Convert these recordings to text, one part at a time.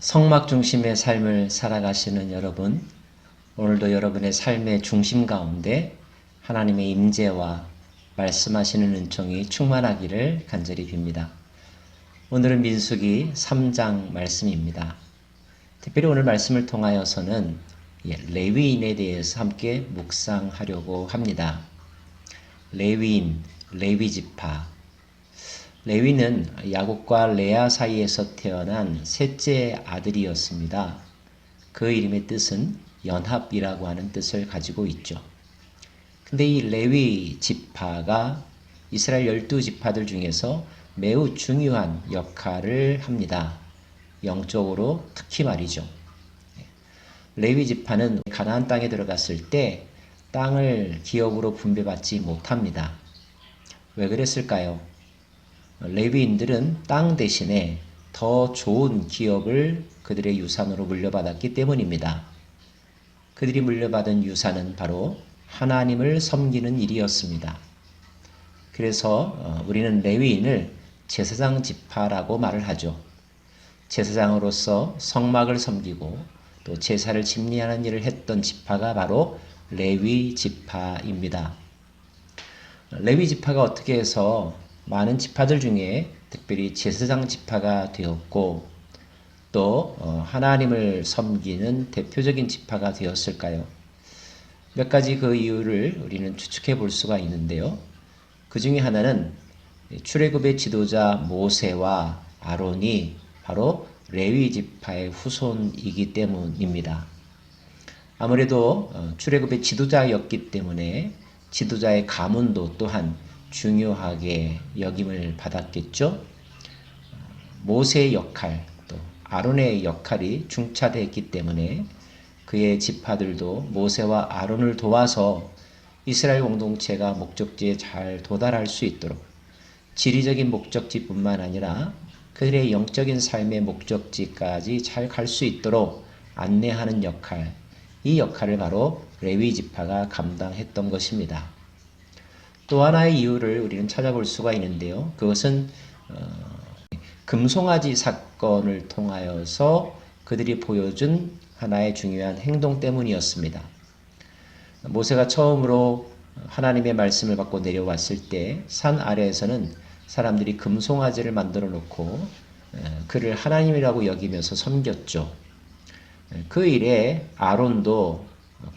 성막 중심의 삶을 살아가시는 여러분, 오늘도 여러분의 삶의 중심 가운데 하나님의 임재와 말씀하시는 은총이 충만하기를 간절히 빕니다. 오늘은 민수기 3장 말씀입니다. 특별히 오늘 말씀을 통하여서는 레위인에 대해서 함께 묵상하려고 합니다. 레위인, 레위지파. 레위는 야곱과 레아 사이에서 태어난 셋째 아들이었습니다. 그 이름의 뜻은 연합이라고 하는 뜻을 가지고 있죠. 근데 이 레위 지파가 이스라엘 12지파들 중에서 매우 중요한 역할을 합니다. 영적으로 특히 말이죠. 레위 지파는 가나안 땅에 들어갔을 때 땅을 기업으로 분배받지 못합니다. 왜 그랬을까요? 레위인들은 땅 대신에 더 좋은 기업을 그들의 유산으로 물려받았기 때문입니다. 그들이 물려받은 유산은 바로 하나님을 섬기는 일이었습니다. 그래서 우리는 레위인을 제사장 지파라고 말을 하죠. 제사장으로서 성막을 섬기고 또 제사를 집리하는 일을 했던 지파가 바로 레위 지파입니다. 레위 지파가 어떻게 해서 많은 지파들 중에 특별히 제사장 지파가 되었고 또 하나님을 섬기는 대표적인 지파가 되었을까요? 몇 가지 그 이유를 우리는 추측해 볼 수가 있는데요. 그 중에 하나는 출애굽의 지도자 모세와 아론이 바로 레위 지파의 후손이기 때문입니다. 아무래도 출애굽의 지도자였기 때문에 지도자의 가문도 또한 중요하게 여김을 받았겠죠. 모세의 역할, 또 아론의 역할이 중차대했기 때문에 그의 지파들도 모세와 아론을 도와서 이스라엘 공동체가 목적지에 잘 도달할 수 있도록 지리적인 목적지뿐만 아니라 그들의 영적인 삶의 목적지까지 잘 갈 수 있도록 안내하는 역할, 이 역할을 바로 레위 지파가 감당했던 것입니다. 또 하나의 이유를 우리는 찾아볼 수가 있는데요. 그것은 금송아지 사건을 통하여서 그들이 보여준 하나의 중요한 행동 때문이었습니다. 모세가 처음으로 하나님의 말씀을 받고 내려왔을 때 산 아래에서는 사람들이 금송아지를 만들어 놓고 그를 하나님이라고 여기면서 섬겼죠. 그 일에 아론도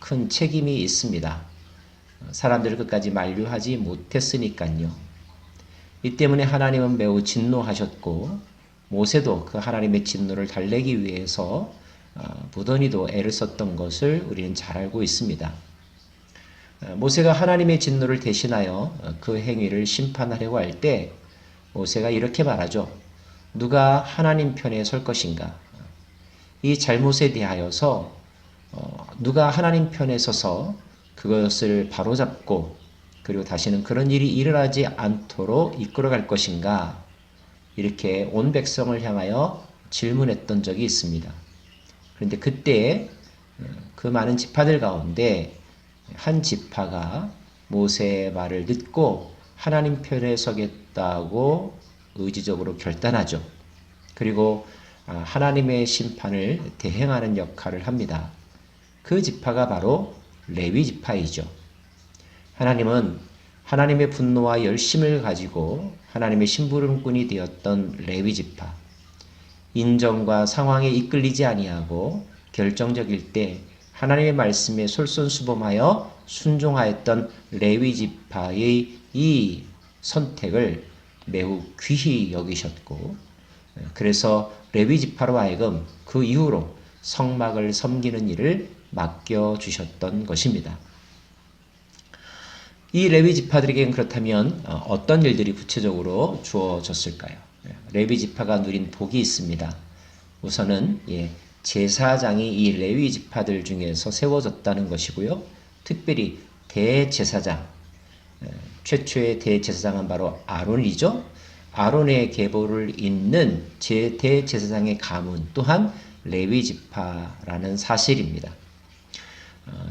큰 책임이 있습니다. 사람들을 끝까지 만류하지 못했으니까요. 이 때문에 하나님은 매우 진노하셨고 모세도 그 하나님의 진노를 달래기 위해서 부단히도 애를 썼던 것을 우리는 잘 알고 있습니다. 모세가 하나님의 진노를 대신하여 그 행위를 심판하려고 할 때 모세가 이렇게 말하죠. 누가 하나님 편에 설 것인가? 이 잘못에 대하여서 누가 하나님 편에 서서 그것을 바로잡고 그리고 다시는 그런 일이 일어나지 않도록 이끌어갈 것인가? 이렇게 온 백성을 향하여 질문했던 적이 있습니다. 그런데 그때 그 많은 지파들 가운데 한 지파가 모세의 말을 듣고 하나님 편에 서겠다고 의지적으로 결단하죠. 그리고 하나님의 심판을 대행하는 역할을 합니다. 그 지파가 바로 레위 지파이죠. 하나님은 하나님의 분노와 열심을 가지고 하나님의 심부름꾼이 되었던 레위 지파, 인정과 상황에 이끌리지 아니하고 결정적일 때 하나님의 말씀에 솔선수범하여 순종하였던 레위 지파의 이 선택을 매우 귀히 여기셨고 그래서 레위 지파로 하여금 그 이후로 성막을 섬기는 일을 맡겨주셨던 것입니다. 이 레위 지파들에게는 그렇다면 어떤 일들이 구체적으로 주어졌을까요? 레위 지파가 누린 복이 있습니다. 우선은 제사장이 이 레위 지파들 중에서 세워졌다는 것이고요. 특별히 대제사장, 최초의 대제사장은 바로 아론이죠. 아론의 계보를 잇는 대제사장의 가문 또한 레위 지파라는 사실입니다.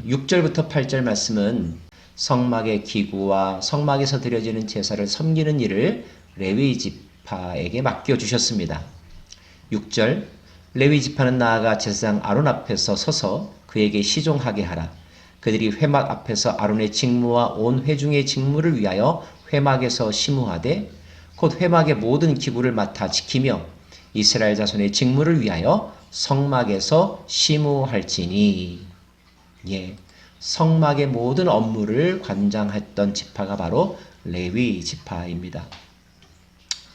6절부터 8절 말씀은 성막의 기구와 성막에서 드려지는 제사를 섬기는 일을 레위 지파에게 맡겨주셨습니다. 6절 레위 지파는 나아가 제사장 아론 앞에서 서서 그에게 시종하게 하라. 그들이 회막 앞에서 아론의 직무와 온 회중의 직무를 위하여 회막에서 심우하되 곧 회막의 모든 기구를 맡아 지키며 이스라엘 자손의 직무를 위하여 성막에서 심우할지니. 예, 성막의 모든 업무를 관장했던 지파가 바로 레위 지파입니다.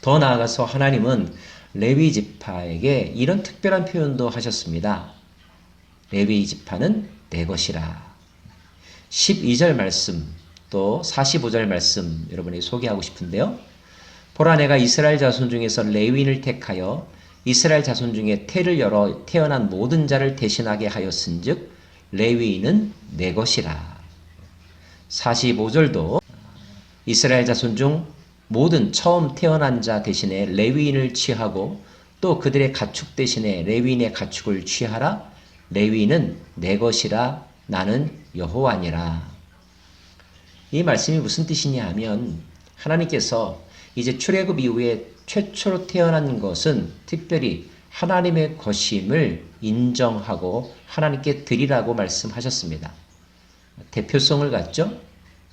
더 나아가서 하나님은 레위 지파에게 이런 특별한 표현도 하셨습니다. 레위 지파는 내 것이라. 12절 말씀 또 45절 말씀 여러분에게 소개하고 싶은데요. 보라 내가 이스라엘 자손 중에서 레위인을 택하여 이스라엘 자손 중에 태를 열어 태어난 모든 자를 대신하게 하였은즉 레위인은 내 것이라. 45절도 이스라엘 자손 중 모든 처음 태어난 자 대신에 레위인을 취하고 또 그들의 가축 대신에 레위인의 가축을 취하라. 레위인은 내 것이라. 나는 여호와니라. 이 말씀이 무슨 뜻이냐 하면 하나님께서 이제 출애굽 이후에 최초로 태어난 것은 특별히 하나님의 것임을 인정하고 하나님께 드리라고 말씀하셨습니다. 대표성을 갖죠.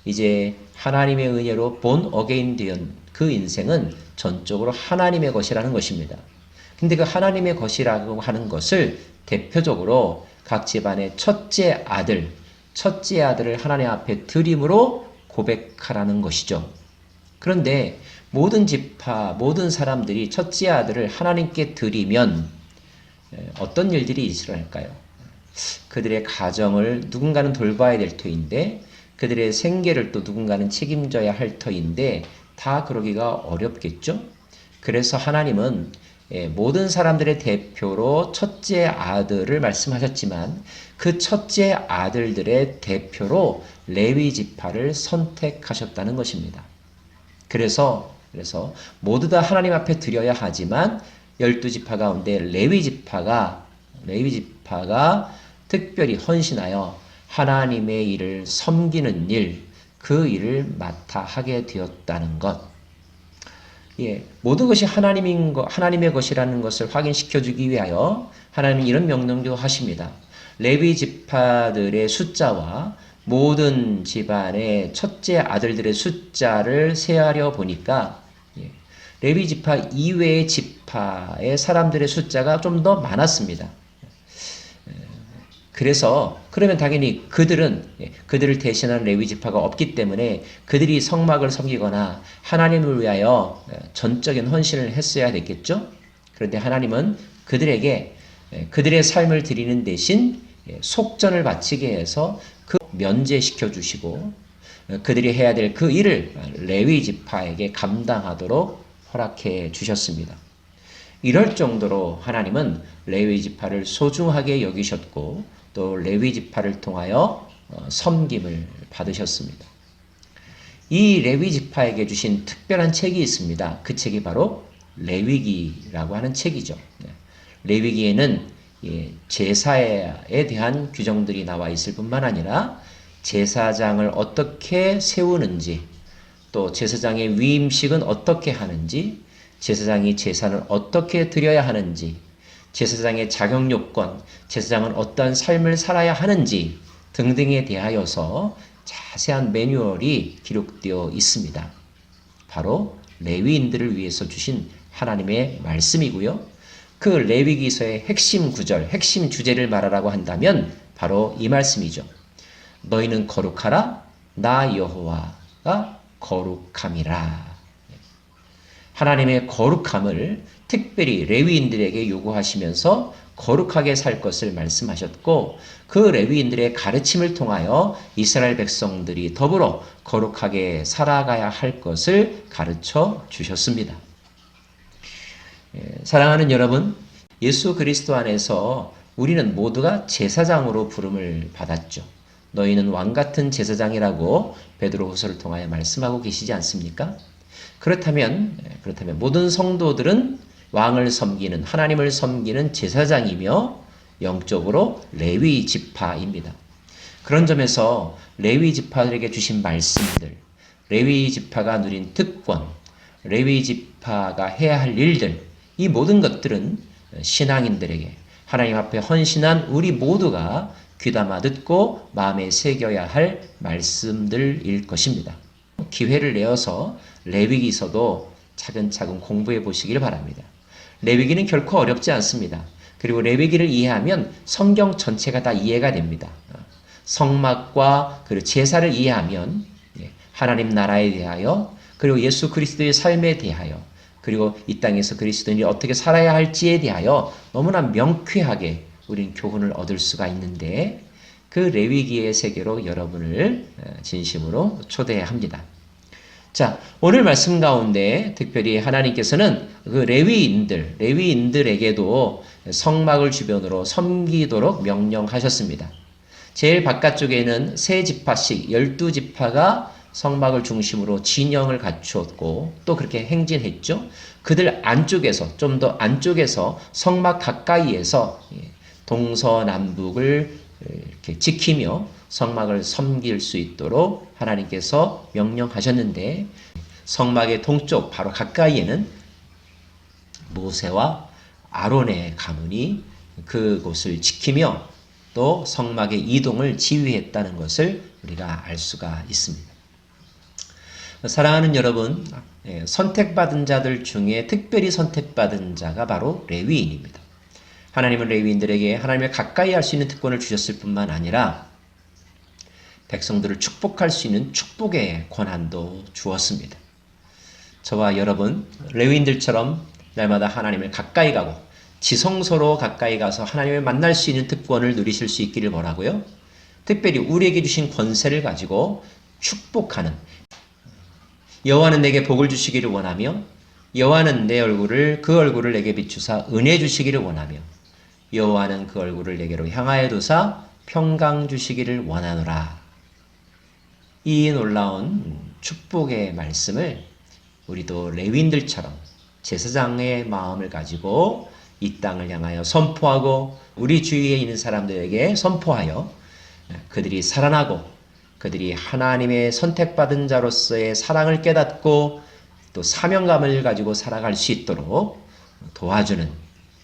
이제 하나님의 은혜로 본 어게인 된 그 인생은 전적으로 하나님의 것이라는 것입니다. 근데 그 하나님의 것이라고 하는 것을 대표적으로 각 집안의 첫째 아들을 하나님 앞에 드림으로 고백하라는 것이죠. 그런데 모든 지파, 모든 사람들이 첫째 아들을 하나님께 드리면 어떤 일들이 있을까요? 그들의 가정을 누군가는 돌봐야 될 터인데 그들의 생계를 또 누군가는 책임져야 할 터인데 다 그러기가 어렵겠죠? 그래서 하나님은 모든 사람들의 대표로 첫째 아들을 말씀하셨지만 그 첫째 아들들의 대표로 레위 지파를 선택하셨다는 것입니다. 그래서 모두 다 하나님 앞에 드려야 하지만 12지파 가운데 레위 지파가 특별히 헌신하여 하나님의 일을 섬기는 일, 그 일을 맡아 하게 되었다는 것. 예, 모든 것이 하나님의 것이라는 것을 확인시켜주기 위하여 하나님은 이런 명령도 하십니다. 레위 지파들의 숫자와 모든 집안의 첫째 아들들의 숫자를 세하려 보니까 레위 지파 이외의 지파의 사람들의 숫자가 좀 더 많았습니다. 그러면 당연히 그들을 대신하는 레위 지파가 없기 때문에 그들이 성막을 섬기거나 하나님을 위하여 전적인 헌신을 했어야 됐겠죠. 그런데 하나님은 그들에게 그들의 삶을 드리는 대신 속전을 바치게 해서 그 면제시켜 주시고 그들이 해야 될 그 일을 레위 지파에게 감당하도록 허락해 주셨습니다. 이럴 정도로 하나님은 레위 지파를 소중하게 여기셨고 또 레위 지파를 통하여 섬김을 받으셨습니다. 이 레위 지파에게 주신 특별한 책이 있습니다. 그 책이 바로 레위기라고 하는 책이죠. 레위기에는 제사에 대한 규정들이 나와 있을 뿐만 아니라 제사장을 어떻게 세우는지 또 제사장의 위임식은 어떻게 하는지 제사장이 제사를 어떻게 드려야 하는지 제사장의 자격 요건, 제사장은 어떠한 삶을 살아야 하는지 등등에 대하여서 자세한 매뉴얼이 기록되어 있습니다. 바로 레위인들을 위해서 주신 하나님의 말씀이고요. 그 레위기서의 핵심 구절, 핵심 주제를 말하라고 한다면 바로 이 말씀이죠. 너희는 거룩하라, 나 여호와가 거룩함이라. 하나님의 거룩함을 특별히 레위인들에게 요구하시면서 거룩하게 살 것을 말씀하셨고 그 레위인들의 가르침을 통하여 이스라엘 백성들이 더불어 거룩하게 살아가야 할 것을 가르쳐 주셨습니다. 사랑하는 여러분, 예수 그리스도 안에서 우리는 모두가 제사장으로 부름을 받았죠. 너희는 왕같은 제사장이라고 베드로후서를 통하여 말씀하고 계시지 않습니까? 그렇다면 모든 성도들은 왕을 섬기는 하나님을 섬기는 제사장이며 영적으로 레위 지파입니다. 그런 점에서 레위 지파들에게 주신 말씀들, 레위 지파가 누린 특권, 레위 지파가 해야 할 일들, 이 모든 것들은 신앙인들에게 하나님 앞에 헌신한 우리 모두가 귀담아 듣고 마음에 새겨야 할 말씀들일 것입니다. 기회를 내어서 레위기서도 차근차근 공부해 보시길 바랍니다. 레위기는 결코 어렵지 않습니다. 그리고 레위기를 이해하면 성경 전체가 다 이해가 됩니다. 성막과 그리고 제사를 이해하면 하나님 나라에 대하여 그리고 예수 그리스도의 삶에 대하여 그리고 이 땅에서 그리스도인이 어떻게 살아야 할지에 대하여 너무나 명쾌하게 우리는 교훈을 얻을 수가 있는데 그 레위기의 세계로 여러분을 진심으로 초대합니다. 자, 오늘 말씀 가운데 특별히 하나님께서는 그 레위인들에게도 성막을 주변으로 섬기도록 명령하셨습니다. 제일 바깥쪽에는 세 지파씩 12지파가 성막을 중심으로 진영을 갖추었고 또 그렇게 행진했죠. 그들 안쪽에서 좀 더 안쪽에서 성막 가까이에서 동서남북을 이렇게 지키며 성막을 섬길 수 있도록 하나님께서 명령하셨는데 성막의 동쪽 바로 가까이에는 모세와 아론의 가문이 그곳을 지키며 또 성막의 이동을 지휘했다는 것을 우리가 알 수가 있습니다. 사랑하는 여러분, 선택받은 자들 중에 특별히 선택받은 자가 바로 레위인입니다. 하나님은 레위인들에게 하나님을 가까이 할 수 있는 특권을 주셨을 뿐만 아니라 백성들을 축복할 수 있는 축복의 권한도 주었습니다. 저와 여러분, 레위인들처럼 날마다 하나님을 가까이 가고 지성소로 가까이 가서 하나님을 만날 수 있는 특권을 누리실 수 있기를 바라고요. 특별히 우리에게 주신 권세를 가지고 축복하는 여호와는 내게 복을 주시기를 원하며 여호와는 그 얼굴을 내게 비추사 은혜 주시기를 원하며 여호와는 그 얼굴을 내게로 향하여 두사 평강 주시기를 원하노라. 이 놀라운 축복의 말씀을 우리도 레위인들처럼 제사장의 마음을 가지고 이 땅을 향하여 선포하고 우리 주위에 있는 사람들에게 선포하여 그들이 살아나고 그들이 하나님의 선택받은 자로서의 사랑을 깨닫고 또 사명감을 가지고 살아갈 수 있도록 도와주는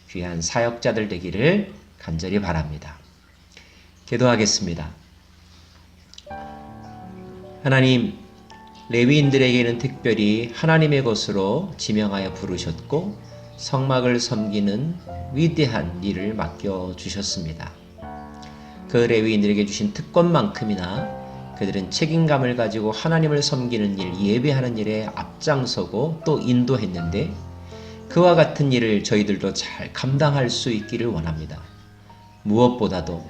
귀한 사역자들 되기를 간절히 바랍니다. 기도하겠습니다. 하나님, 레위인들에게는 특별히 하나님의 것으로 지명하여 부르셨고 성막을 섬기는 위대한 일을 맡겨주셨습니다. 그 레위인들에게 주신 특권만큼이나 그들은 책임감을 가지고 하나님을 섬기는 일, 예배하는 일에 앞장서고 또 인도했는데 그와 같은 일을 저희들도 잘 감당할 수 있기를 원합니다. 무엇보다도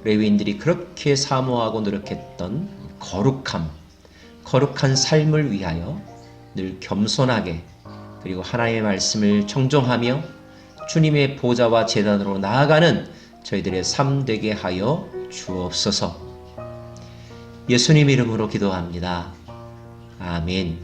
레위인들이 그렇게 사모하고 노력했던 거룩한 삶을 위하여 늘 겸손하게 그리고 하나님의 말씀을 청종하며 주님의 보좌와 제단으로 나아가는 저희들의 삶 되게 하여 주옵소서. 예수님 이름으로 기도합니다. 아멘.